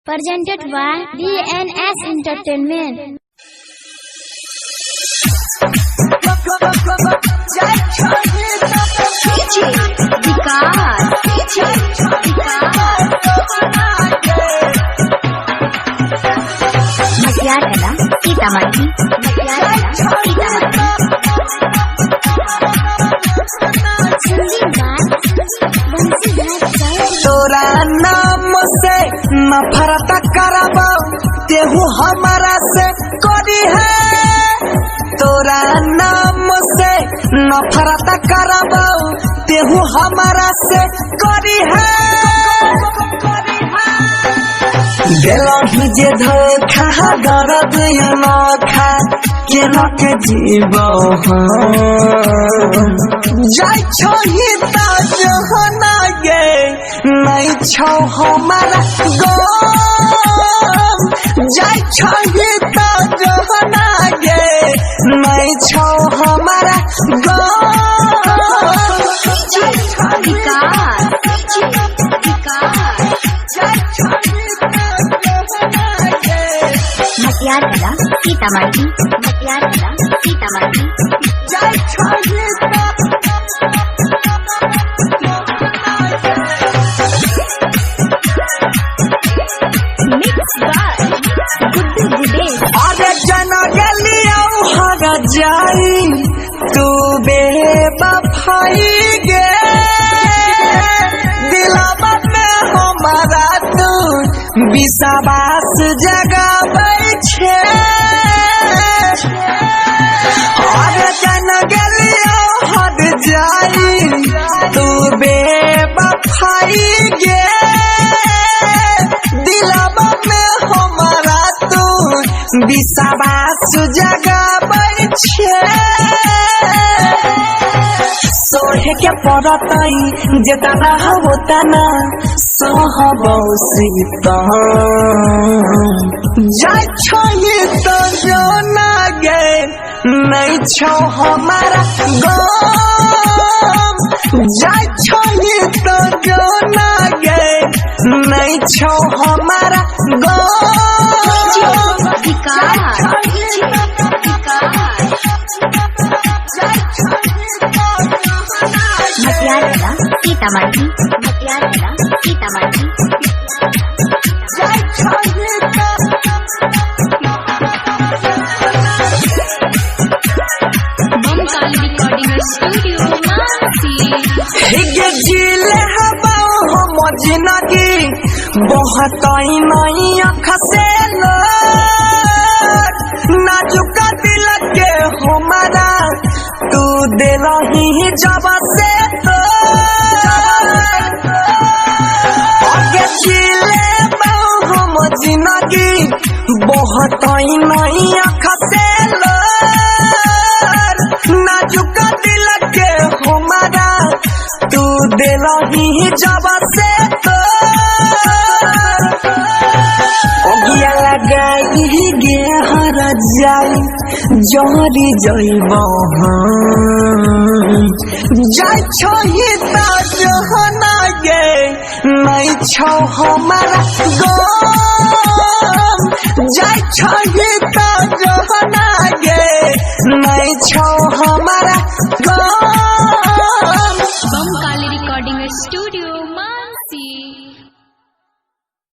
Presented by DNS Entertainment. तोरा नाम से नफरत करबो तेहू हमारा से करी है। तोरा नाम से नफरत करबो तेहू हमारा से करी है। दिलही जे धोखा दर्द अनोखा केना के जीवो जाय छोही ता जहना गे नहीं छौ हमारा गम जाय छोही ता जहना गे नहीं छौ हमारा सीतामढ़ी सीतामढ़ी जाय छोही अरे जना गलिया हर जाई तू बेवफाई गे दिलवा में हमारा तू विश्वास जगाबै छे। अरे जना गलिया हर जाई तू बेवफाई गे दिलवा में हमारा तू विश्वास जगाबै छे। सोहे के पड़तई जेतना होता ना सहबौ सीतम जाय छोही तो जो ना गे नहीं छौ हमारा गम जाय छोही तो जो ना गे नहीं छौ हमारा सीतामढ़ी सीतामढ़ी रिकॉर्डिंग स्टूडियो जिले हवा हम जिंदगी बहुत नहीं खसे नाजुक दिल के हमारा तू दिलही जब से तो जिले हम जिंदगी बहुत नहीं खसे नाजुक दिल के हमारा तू दिलही जब से तो ओगिया लगाई गे हर जाई जोहरी जइबो जाय छोही ता जहना गे नहीं छौ हमारा